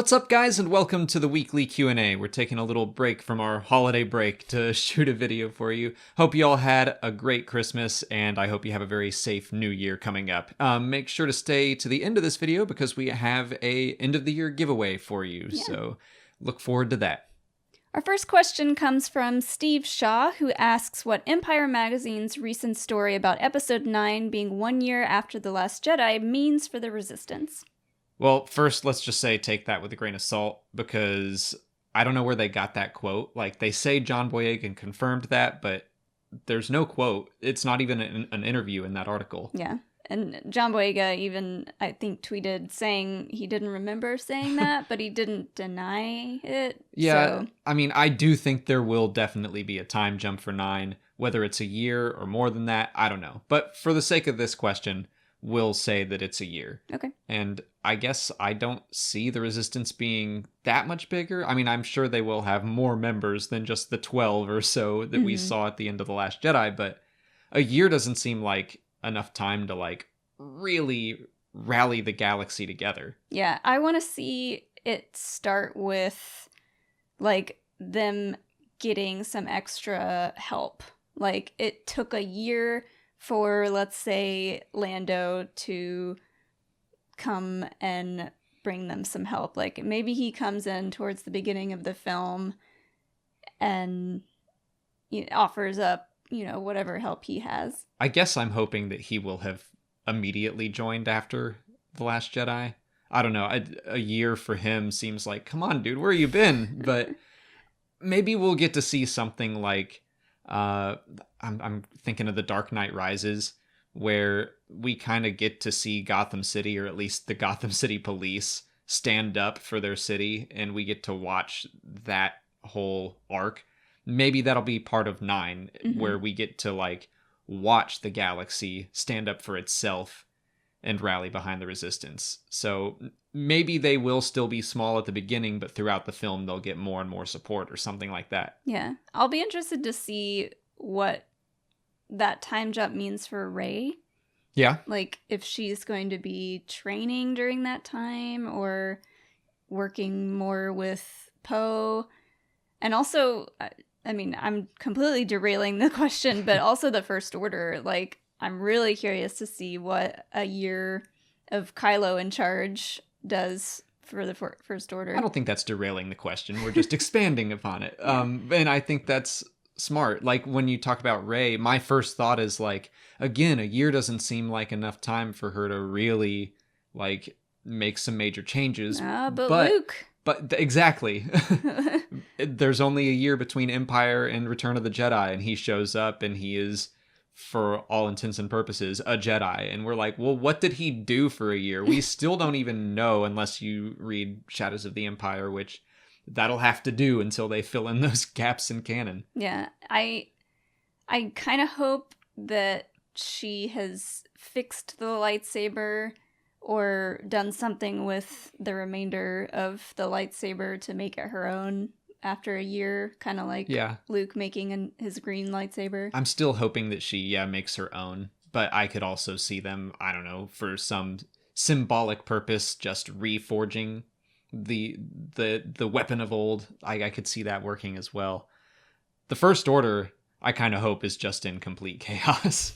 What's up, guys, and welcome to the weekly Q&A. We're taking a little break from our holiday break to shoot a video for you. Hope you all had a great Christmas, and I hope you have a very safe New Year coming up. Make sure to stay to the end of this video because we have a end of the year giveaway for you, so look forward to that. Our first question comes from Steve Shaw, who asks what Empire Magazine's recent story about Episode 9 being 1 year after The Last Jedi means for the Resistance. Well, first, let's just say take that with a grain of salt, because I don't know where they got that quote. Like, they say John Boyega confirmed that, but there's no quote. It's not even an interview in that article. Yeah, and John Boyega even, I think, tweeted saying he didn't remember saying that, but he didn't deny it. Yeah, so. I mean, I do think there will definitely be a time jump for 9. Whether it's a year or more than that, I don't know. But for the sake of this question, we'll say that it's a year. Okay. And I guess I don't see the Resistance being that much bigger. I mean, I'm sure they will have more members than just the 12 or so that we saw at the end of The Last Jedi, but a year doesn't seem like enough time to, like, really rally the galaxy together. Yeah, I want to see it start with, like, them getting some extra help. Like, it took a year for, let's say, Lando to come and bring them some help. Like, maybe he comes in towards the beginning of the film and offers up, whatever help he has. I guess I'm hoping that he will have immediately joined after The Last Jedi. I don't know. A year for him seems like, come on, dude, where you been? But maybe we'll get to see something like, I'm thinking of The Dark Knight Rises, where we kind of get to see Gotham City, or at least the Gotham City police, stand up for their city, and we get to watch that whole arc. Maybe that'll be part of 9, where we get to, like, watch the galaxy stand up for itself and rally behind the Resistance. So maybe they will still be small at the beginning, but throughout the film they'll get more and more support or something like that. Yeah. I'll be interested to see what that time jump means for Rey. Yeah. Like, if she's going to be training during that time or working more with Poe. And also, I mean, I'm completely derailing the question, but also the First Order. Like, I'm really curious to see what a year of Kylo in charge does for the First Order. I don't think that's derailing the question. We're just expanding upon it. And I think that's smart. Like, when you talk about Rey, my first thought is, like, again, a year doesn't seem like enough time for her to really, like, make some major changes. But Luke. But exactly. There's only a year between Empire and Return of the Jedi, and he shows up and he is, for all intents and purposes, a Jedi. And we're like, well, what did he do for a year? We still don't even know unless you read Shadows of the Empire, which that'll have to do until they fill in those gaps in canon. Yeah, I kind of hope that she has fixed the lightsaber or done something with the remainder of the lightsaber to make it her own after a year, kind of like Luke making his green lightsaber. I'm still hoping that she makes her own, but I could also see them, I don't know, for some symbolic purpose, just reforging the weapon of old. I could see that working as well. The First Order, I kind of hope, is just in complete chaos.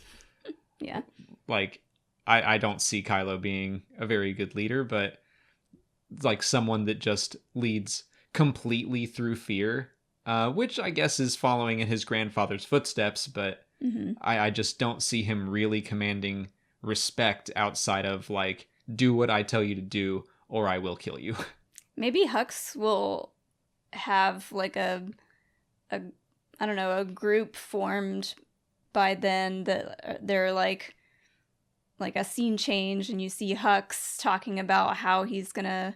Yeah. Like, I don't see Kylo being a very good leader, but, like, someone that just leads completely through fear, which I guess is following in his grandfather's footsteps, but I just don't see him really commanding respect outside of, like, do what I tell you to do or I will kill you. Maybe Hux will have, like, a I don't know, a group formed by then that they're like a scene change, and you see Hux talking about how he's gonna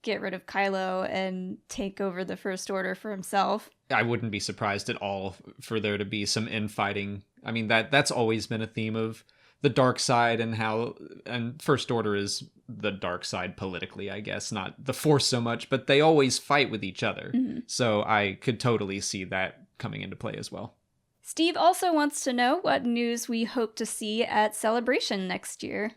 get rid of Kylo and take over the First Order for himself. I wouldn't be surprised at all for there to be some infighting. I mean, that's always been a theme of the dark side, and First Order is the dark side politically, I guess, not the Force so much, but they always fight with each other. So I could totally see that coming into play as well. Steve also wants to know what news we hope to see at Celebration next year.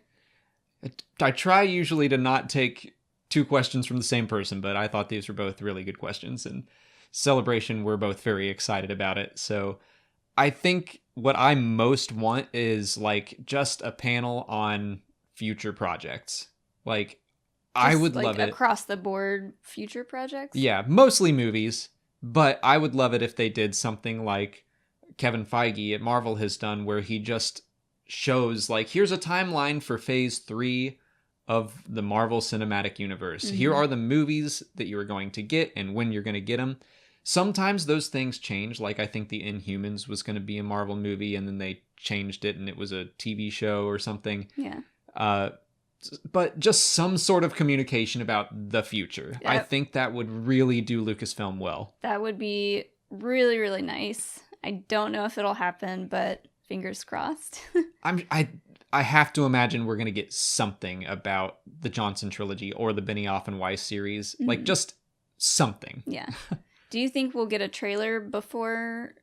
I try usually to not take two questions from the same person, but I thought these were both really good questions. And Celebration, we're both very excited about it. So I think what I most want is like just a panel on future projects. Like, I Just, would like, love it. across the board future projects. Yeah, mostly movies, but I would love it if they did something like Kevin Feige at Marvel has done, where he just shows, like, here's a timeline for phase 3 of the Marvel Cinematic Universe. Here are the movies that you are going to get and when you're going to get them. Sometimes those things change. Like, I think the Inhumans was going to be a Marvel movie, and then they changed it and it was a TV show or something. Yeah. But just some sort of communication about the future. I think that would really do Lucasfilm well. That would be really, really nice. I don't know if it'll happen, but fingers crossed. I have to imagine we're going to get something about the Johnson trilogy or the Benioff and Weiss series. Like, just something. Yeah. Do you think we'll get a trailer before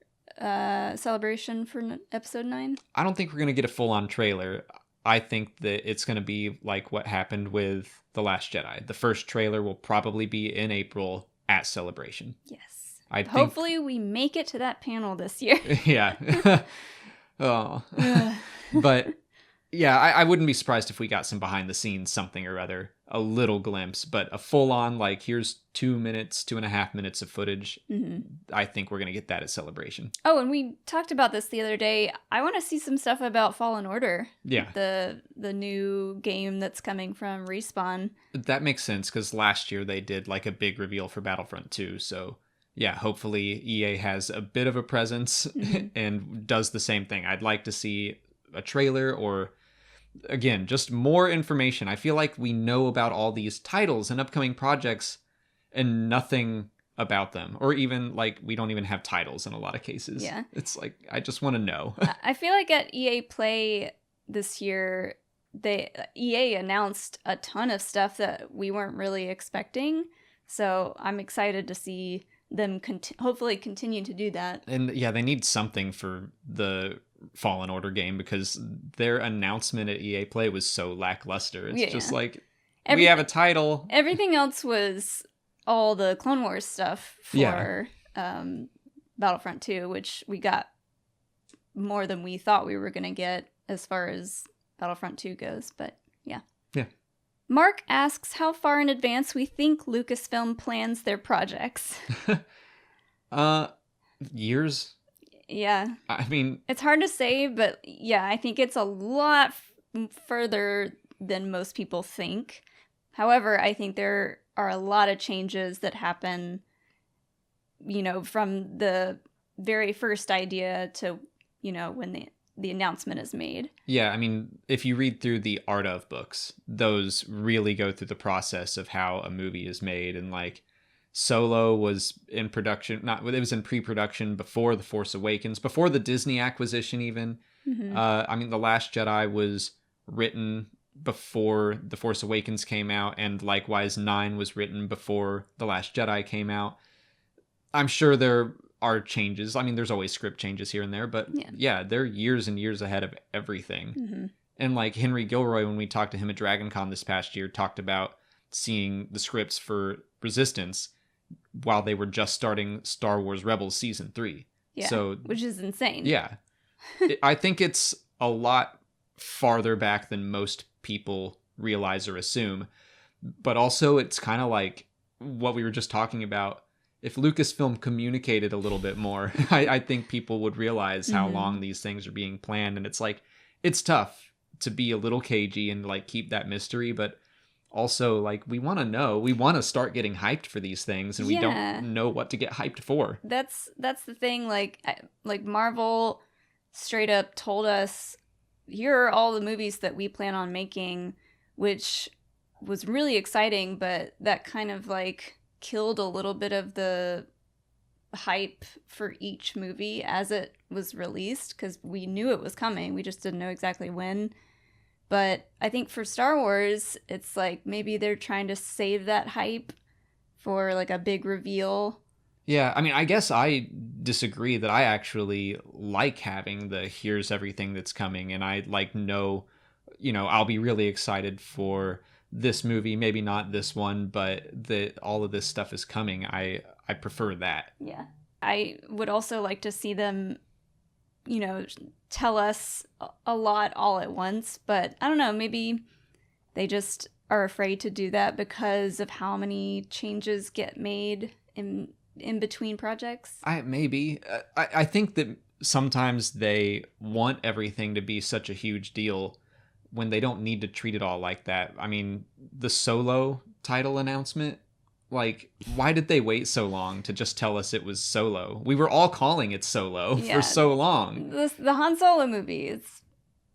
Celebration for episode 9? I don't think we're going to get a full-on trailer. I think that it's going to be like what happened with The Last Jedi. The first trailer will probably be in April at Celebration. Yes. Hopefully we make it to that panel this year. Yeah. Oh. But yeah, I wouldn't be surprised if we got some behind the scenes something or other, a little glimpse, but a full on, like, here's 2.5 minutes of footage. I think we're going to get that at Celebration. Oh, and we talked about this the other day. I want to see some stuff about Fallen Order. Yeah. The new game that's coming from Respawn. That makes sense, because last year they did like a big reveal for Battlefront 2, so yeah, hopefully EA has a bit of a presence and does the same thing. I'd like to see a trailer or, again, just more information. I feel like we know about all these titles and upcoming projects and nothing about them. Or even, like, we don't even have titles in a lot of cases. Yeah. It's like, I just want to know. I feel like at EA Play this year, EA announced a ton of stuff that we weren't really expecting. So I'm excited to see them hopefully continue to do that. And yeah, they need something for the Fallen Order game, because their announcement at EA Play was so lackluster. It's just like, we have a title. Everything else was all the Clone Wars stuff for Battlefront 2, which we got more than we thought we were going to get as far as Battlefront 2 goes. But yeah. Yeah. Mark asks how far in advance we think Lucasfilm plans their projects. Years? Yeah. I mean, it's hard to say, but yeah, I think it's a lot further than most people think. However, I think there are a lot of changes that happen, you know, from the very first idea to, you know, when the announcement is made. Yeah, I mean, if you read through the Art of books, those really go through the process of how a movie is made. And like, Solo was in production, it was in pre-production before The Force Awakens, before the Disney acquisition even. I mean, The Last Jedi was written before The Force Awakens came out, and likewise 9 was written before The Last Jedi came out. I'm sure there are changes. I mean, there's always script changes here and there, but yeah, they're years and years ahead of everything. And like Henry Gilroy, when we talked to him at DragonCon this past year, talked about seeing the scripts for Resistance while they were just starting Star Wars Rebels Season 3. Yeah, so, which is insane. Yeah. I think it's a lot farther back than most people realize or assume. But also, it's kind of like what we were just talking about. If Lucasfilm communicated a little bit more, I think people would realize how long these things are being planned. And it's like, it's tough to be a little cagey and like keep that mystery, but also like we want to know, we want to start getting hyped for these things, and we don't know what to get hyped for. That's the thing. Like Marvel straight up told us, here are all the movies that we plan on making, which was really exciting, but that kind of like killed a little bit of the hype for each movie as it was released, because we knew it was coming, we just didn't know exactly when. But I think for Star Wars, it's like maybe they're trying to save that hype for like a big reveal. Yeah, I mean, I guess I disagree that I actually like having the here's everything that's coming, and I like know, you know, I'll be really excited for this movie, maybe not this one, but that all of this stuff is coming, I prefer that. Yeah. I would also like to see them, tell us a lot all at once, but I don't know, maybe they just are afraid to do that because of how many changes get made in between projects. I think that sometimes they want everything to be such a huge deal when they don't need to treat it all like that. I mean, the Solo title announcement, like, why did they wait so long to just tell us it was Solo? We were all calling it Solo for so long. The Han Solo movie, it's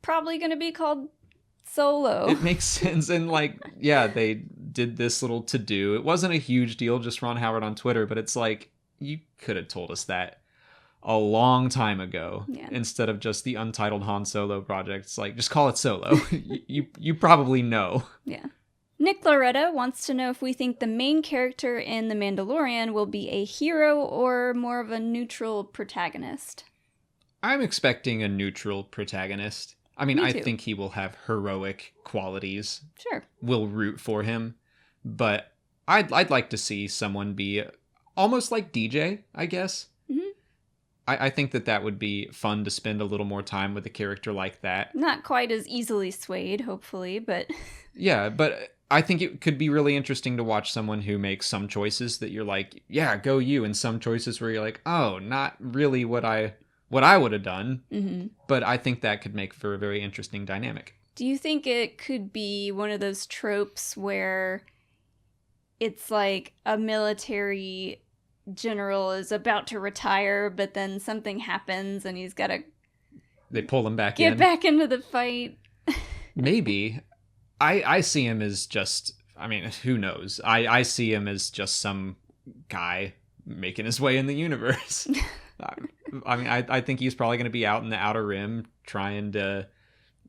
probably going to be called Solo. It makes sense. And like, yeah, they did this little to-do. It wasn't a huge deal, just Ron Howard on Twitter, but it's like, you could have told us that a long time ago instead of just the untitled Han Solo project. It's like, just call it Solo. you probably know. Yeah. Nick Loretta wants to know if we think the main character in The Mandalorian will be a hero or more of a neutral protagonist. I'm expecting a neutral protagonist. I mean, I think he will have heroic qualities. Sure. We'll root for him. But I'd like to see someone be almost like DJ, I guess. Mm-hmm. I think that would be fun to spend a little more time with a character like that. Not quite as easily swayed, hopefully, but... Yeah, but I think it could be really interesting to watch someone who makes some choices that you're like, yeah, go you, and some choices where you're like, oh, not really what I would have done. Mm-hmm. But I think that could make for a very interesting dynamic. Do you think it could be one of those tropes where it's like a military general is about to retire, but then something happens and he's got to... They pull him back Get back into the fight. Maybe. I see him as just... I mean, who knows? I see him as just some guy making his way in the universe. I mean, I think he's probably going to be out in the Outer Rim trying to,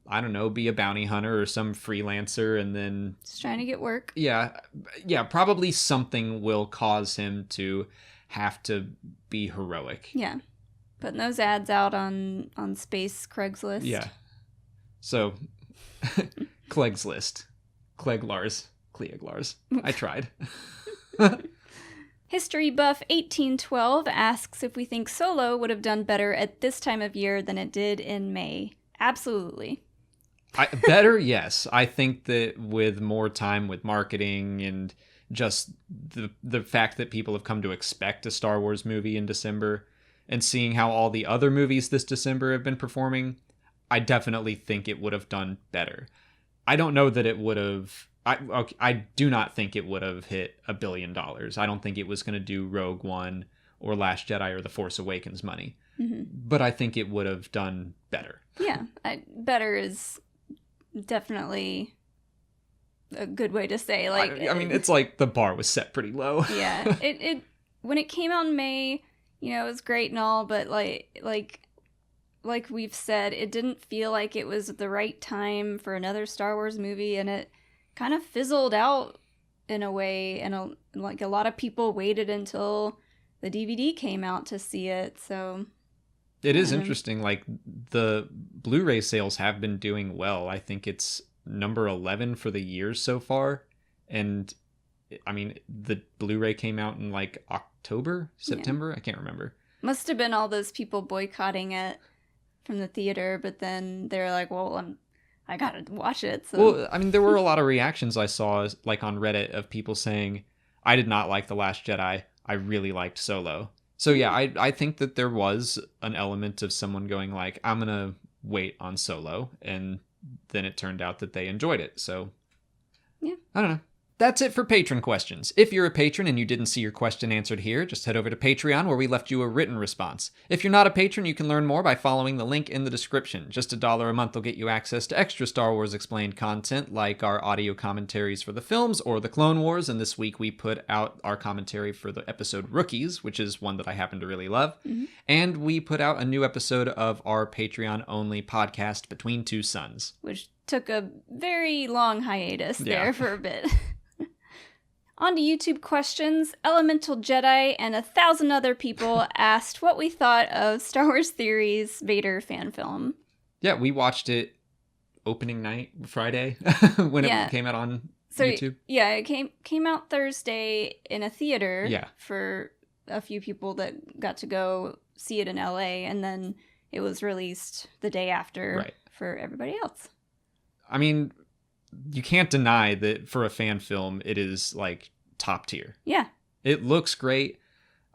I don't know, be a bounty hunter or some freelancer, and then... Just trying to get work. Yeah, probably something will cause him to have to be heroic. Yeah. Putting those ads out on Space Craigslist. Yeah. So, Craigslist. Cleglars. I tried. History Buff 1812 asks if we think Solo would have done better at this time of year than it did in May. Absolutely. Better, yes. I think that with more time with marketing and just the fact that people have come to expect a Star Wars movie in December and seeing how all the other movies this December have been performing, I definitely think it would have done better. I don't know that it would have... I do not think it would have hit $1 billion. I don't think it was going to do Rogue One or Last Jedi or The Force Awakens money. Mm-hmm. But I think it would have done better. Yeah, better is definitely a good way to say. Like, I mean, it's like the bar was set pretty low. Yeah, it when it came out in May, it was great and all, but like we've said, it didn't feel like it was the right time for another Star Wars movie, and it kind of fizzled out in a way, and a lot of people waited until the DVD came out to see it. So it is interesting. Like, the Blu-ray sales have been doing well. I think it's number 11 for the year so far, and I mean, the Blu-ray came out in like September. I can't remember. Must have been all those people boycotting it from the theater, but then they're like, well, I gotta watch it. So. Well, I mean, there were a lot of reactions I saw, like on Reddit, of people saying, I did not like The Last Jedi. I really liked Solo. So yeah, I think that there was an element of someone going like, I'm gonna wait on Solo, and then it turned out that they enjoyed it. So yeah, I don't know. That's it for patron questions. If you're a patron and you didn't see your question answered here, just head over to Patreon where we left you a written response. If you're not a patron, you can learn more by following the link in the description. Just $1 a month will get you access to extra Star Wars Explained content like our audio commentaries for the films or the Clone Wars, and this week we put out our commentary for the episode Rookies, which is one that I happen to really love. Mm-hmm. And we put out a new episode of our Patreon-only podcast, Between Two Suns. Which took a very long hiatus there for a bit. On to YouTube questions. Elemental Jedi and 1,000 other people asked what we thought of Star Wars Theory's Vader fan film. Yeah, we watched it opening night, Friday, when it came out on So YouTube? yeah, it came out Thursday in a theater. Yeah. For a few people that got to go see it in LA, and then it was released the day after Right. for everybody else. I mean, you can't deny that for a fan film, it is like top tier. Yeah. It looks great.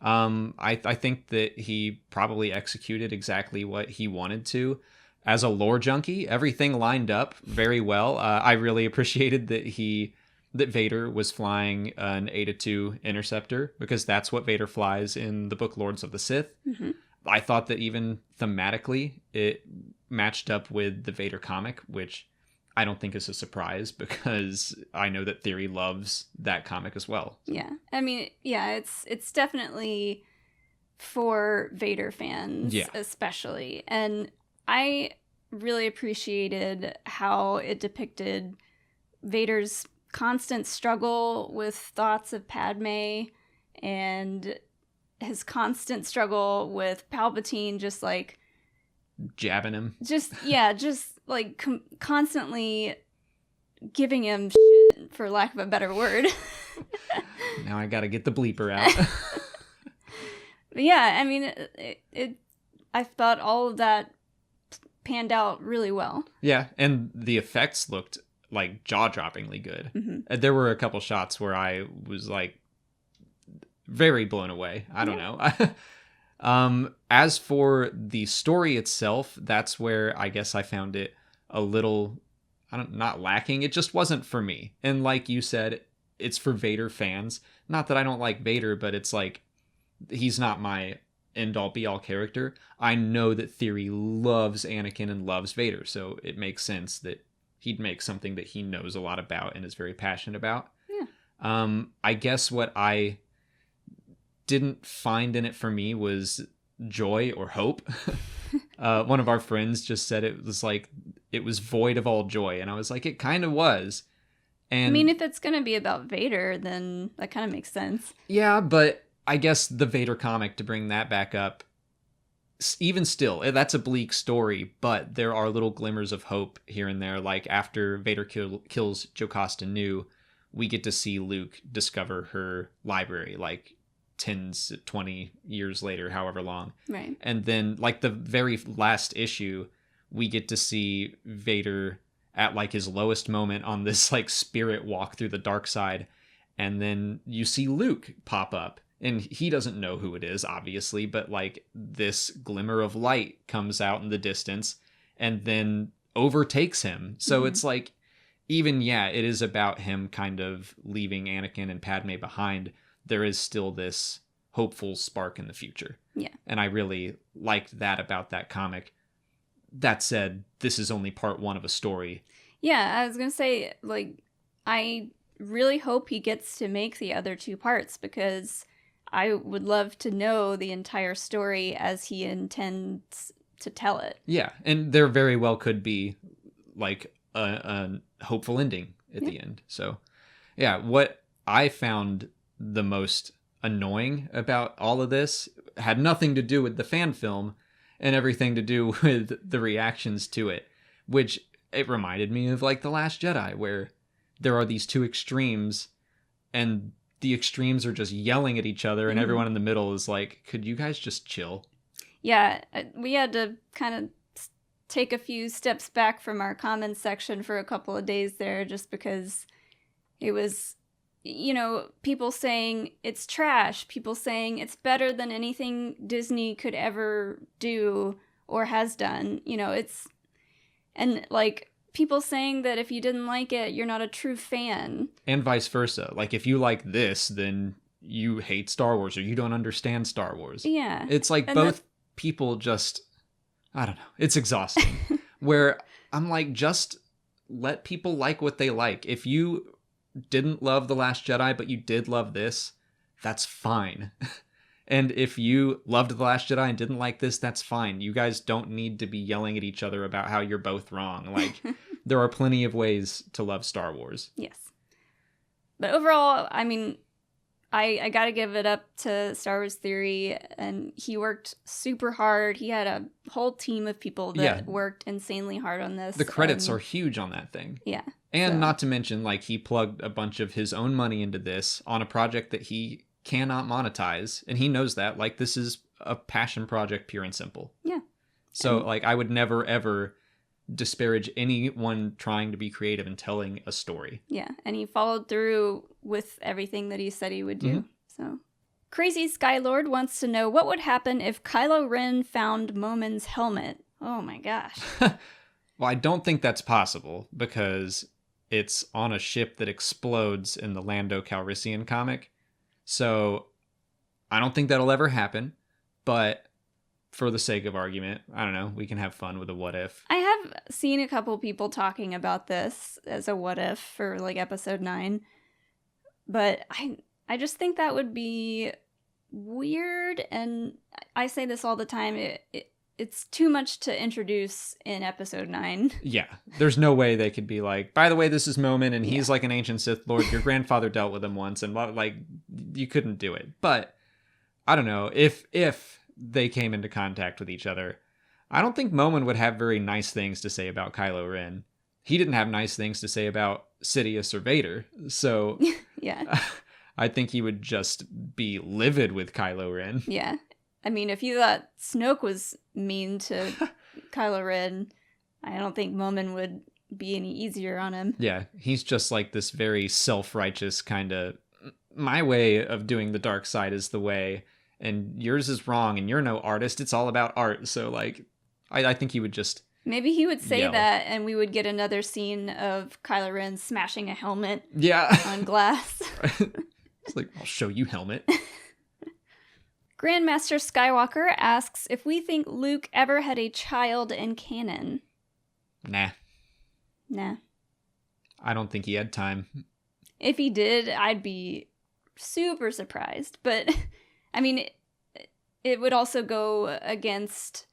I think that he probably executed exactly what he wanted to. As a lore junkie, everything lined up very well. I really appreciated that Vader was flying an Eta-2 interceptor, because that's what Vader flies in the book Lords of the Sith. Mm-hmm. I thought that even thematically it matched up with the Vader comic, which I don't think is a surprise, because I know that Theory loves that comic as well. Yeah. I mean, yeah, it's definitely for Vader fans, Yeah. especially. And I really appreciated how it depicted Vader's constant struggle with thoughts of Padme, and his constant struggle with Palpatine, just like Jabbing him. just like constantly giving him shit, for lack of a better word. Now I gotta get the bleeper out. But yeah, I mean, I thought all of that panned out really well. Yeah, and the effects looked like jaw-droppingly good. Mm-hmm. There were a couple shots where I was like very blown away. I don't know. As for the story itself, that's where I guess I found it a little, not lacking. It just wasn't for me. And like you said, it's for Vader fans. Not that I don't like Vader, but it's like, he's not my end-all be-all character. I know that Theory loves Anakin and loves Vader, so it makes sense that he'd make something that he knows a lot about and is very passionate about. Yeah. I guess what I didn't find in it for me was joy or hope. One of our friends just said it was void of all joy, and I was like, it kind of was. And I mean, if it's gonna be about Vader, then that kind of makes sense. Yeah, but I guess the Vader comic, to bring that back up, even still, that's a bleak story, but there are little glimmers of hope here and there. Like after Vader kills Jocasta Nu, we get to see Luke discover her library, like 20 years later, however long. Right. And then, like, the very last issue, we get to see Vader at, like, his lowest moment on this, like, spirit walk through the dark side. And then you see Luke pop up. And he doesn't know who it is, obviously, but, like, this glimmer of light comes out in the distance and then overtakes him. So it's like, even, it is about him kind of leaving Anakin and Padme behind. There is still this hopeful spark in the future. Yeah. And I really liked that about that comic. That said, this is only part one of a story. Yeah, I was going to say, like, I really hope he gets to make the other two parts, because I would love to know the entire story as he intends to tell it. Yeah, and there very well could be, like, a hopeful ending at the end. So, yeah, what I found the most annoying about all of this had nothing to do with the fan film and everything to do with the reactions to it, which it reminded me of, like, The Last Jedi, where there are these two extremes and the extremes are just yelling at each other and everyone in the middle is like, could you guys just chill? Yeah, we had to kind of take a few steps back from our comments section for a couple of days there, just because it was, you know, people saying it's trash, people saying it's better than anything Disney could ever do or has done. You know, and like people saying that if you didn't like it, you're not a true fan. And vice versa. Like, if you like this, then you hate Star Wars or you don't understand Star Wars. Yeah. It's like both people just, I don't know. It's exhausting. Where I'm like, just let people like what they like. If you didn't love The Last Jedi, but you did love this, that's fine. And if you loved The Last Jedi and didn't like this, that's fine. You guys don't need to be yelling at each other about how you're both wrong. Like, there are plenty of ways to love Star Wars. Yes. But overall, I mean, I gotta give it up to Star Wars Theory, and he worked super hard. He had a whole team of people that worked insanely hard on this. The credits are huge on that thing. Yeah. And not to mention, like, he plugged a bunch of his own money into this on a project that he cannot monetize, and he knows that. Like, this is a passion project, pure and simple. Yeah. So, like, I would never, ever disparage anyone trying to be creative and telling a story. Yeah, and he followed through with everything that he said he would do. So, Crazy Skylord wants to know what would happen if Kylo Ren found Momin's helmet. Oh my gosh. Well, I don't think that's possible because it's on a ship that explodes in the Lando Calrissian comic. So I don't think that'll ever happen, but for the sake of argument, I don't know, we can have fun with a what if. I have seen a couple people talking about this as a what if for like episode 9, but I just think that would be weird, and I say this all the time, it's too much to introduce in episode 9. Yeah, there's no way they could be like, by the way, this is Momin, and he's like an ancient Sith Lord. Your grandfather dealt with him once, and like, you couldn't do it. But I don't know, if they came into contact with each other, I don't think Momin would have very nice things to say about Kylo Ren. He didn't have nice things to say about Sidious or Vader, so yeah, I think he would just be livid with Kylo Ren. Yeah. I mean, if you thought Snoke was mean to Kylo Ren, I don't think Momin would be any easier on him. Yeah, he's just like this very self-righteous kind of, my way of doing the dark side is the way, and yours is wrong, and you're no artist, it's all about art. So, like, I think he would just maybe he would say yell. that, and we would get another scene of Kylo Ren smashing a helmet on glass. It's like, I'll show you helmet. Grandmaster Skywalker asks if we think Luke ever had a child in canon. Nah. I don't think he had time. If he did, I'd be super surprised. But, I mean, it would also go against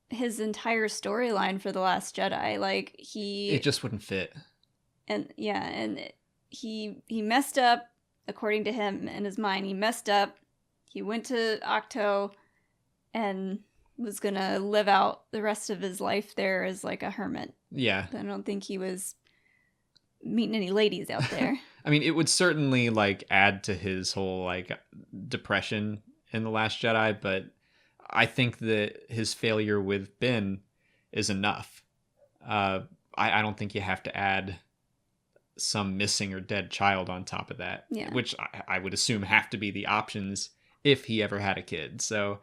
his entire storyline for The Last Jedi. Like, it just wouldn't fit. And, yeah, and he messed up, according to him, in his mind. He messed up. He went to Ahch-To and was gonna live out the rest of his life there as like a hermit. Yeah. I don't think he was meeting any ladies out there. I mean, it would certainly like add to his whole like depression in The Last Jedi, but I think that his failure with Ben is enough. I don't think you have to add some missing or dead child on top of that, which I would assume have to be the options if he ever had a kid. So,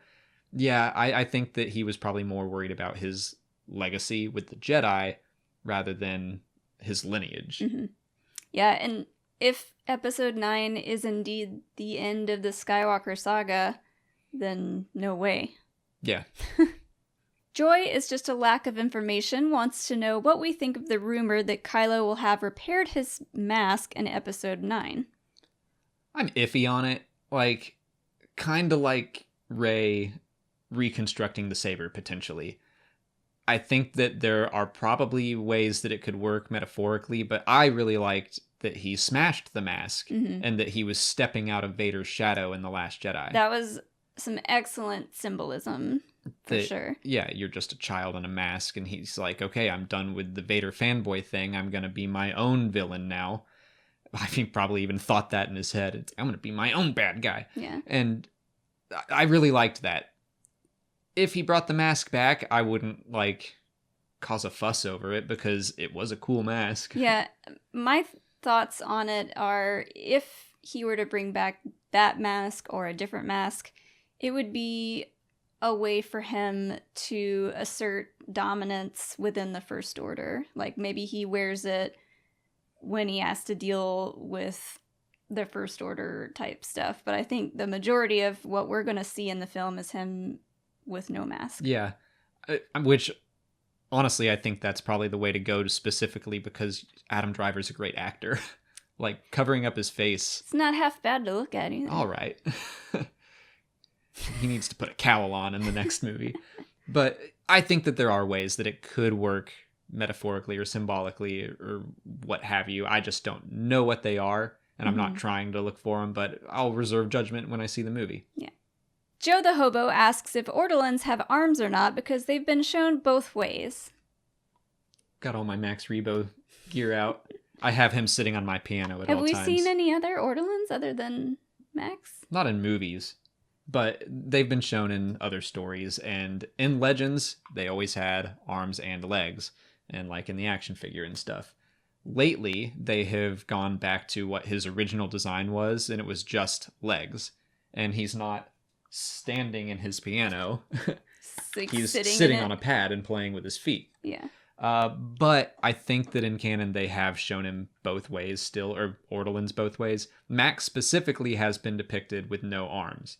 yeah, I think that he was probably more worried about his legacy with the Jedi rather than his lineage. Mm-hmm. Yeah, and if Episode 9 is indeed the end of the Skywalker saga, then no way. Yeah. Joy is just a lack of information, wants to know what we think of the rumor that Kylo will have repaired his mask in Episode 9. I'm iffy on it. Like, kind of like Rey reconstructing the saber, potentially. I think that there are probably ways that it could work metaphorically, but I really liked that he smashed the mask and that he was stepping out of Vader's shadow in The Last Jedi. That was some excellent symbolism, for sure. Yeah, you're just a child in a mask, and he's like, okay, I'm done with the Vader fanboy thing. I'm going to be my own villain now. I think probably even thought that in his head. I'm going to be my own bad guy. Yeah. And I really liked that. If he brought the mask back, I wouldn't, like, cause a fuss over it because it was a cool mask. Yeah. My thoughts on it are if he were to bring back that mask or a different mask, it would be a way for him to assert dominance within the First Order. Like, maybe he wears it when he has to deal with the First Order type stuff. But I think the majority of what we're going to see in the film is him with no mask. Yeah. Which, honestly, I think that's probably the way to go, specifically because Adam Driver's a great actor. Like, covering up his face. It's not half bad to look at either. All right. He needs to put a cowl on in the next movie. But I think that there are ways that it could work metaphorically or symbolically or what have you. I just don't know what they are. and I'm not trying to look for them, but I'll reserve judgment when I see the movie. Yeah. Joe the Hobo asks if Ortolans have arms or not because they've been shown both ways. Got all my Max Rebo gear out. I have him sitting on my piano at all times. Have we seen any other Ortolans other than Max? Not in movies, but they've been shown in other stories. And in Legends, they always had arms and legs, and like in the action figure and stuff. Lately, they have gone back to what his original design was, and it was just legs. And he's not standing in his piano. Like he's sitting sitting on a pad and playing with his feet. Yeah. But I think that in canon they have shown him both ways still, or Ortolans both ways. Max specifically has been depicted with no arms.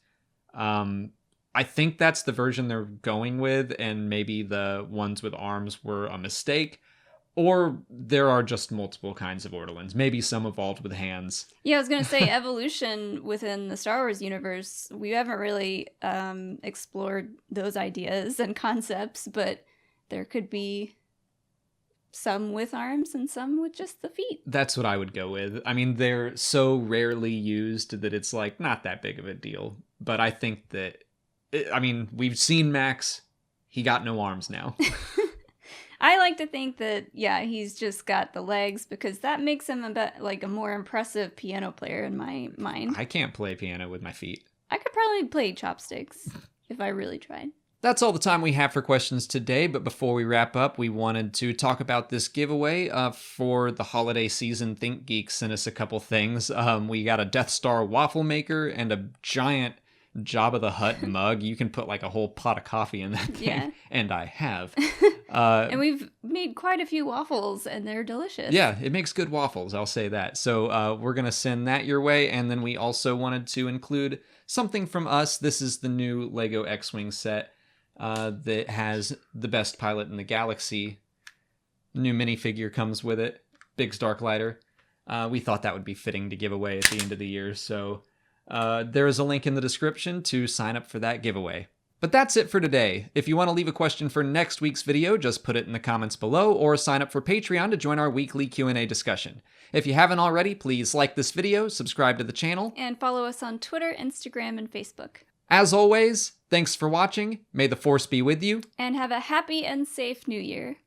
I think that's the version they're going with, and maybe the ones with arms were a mistake. Or there are just multiple kinds of Ortolans. Maybe some evolved with hands. Yeah, I was going to say evolution within the Star Wars universe, we haven't really explored those ideas and concepts, but there could be some with arms and some with just the feet. That's what I would go with. I mean, they're so rarely used that it's like not that big of a deal. But I think that, we've seen Max. He got no arms now. I like to think that, yeah, he's just got the legs because that makes him a more impressive piano player in my mind. I can't play piano with my feet. I could probably play chopsticks if I really tried. That's all the time we have for questions today, but before we wrap up, we wanted to talk about this giveaway for the holiday season. ThinkGeek sent us a couple things. We got a Death Star waffle maker and a giant Jabba the Hutt mug. You can put like a whole pot of coffee in that thing, yeah. And I have. And we've made quite a few waffles, and they're delicious. Yeah, it makes good waffles, I'll say that. So we're going to send that your way, and then we also wanted to include something from us. This is the new Lego X-Wing set. That has the best pilot in the galaxy. New minifigure comes with it. Biggs Darklighter. We thought that would be fitting to give away at the end of the year, so there is a link in the description to sign up for that giveaway. But that's it for today. If you want to leave a question for next week's video, just put it in the comments below or sign up for Patreon to join our weekly Q&A discussion. If you haven't already, please like this video, subscribe to the channel, and follow us on Twitter, Instagram, and Facebook. As always, thanks for watching. May the Force be with you. And have a happy and safe New Year.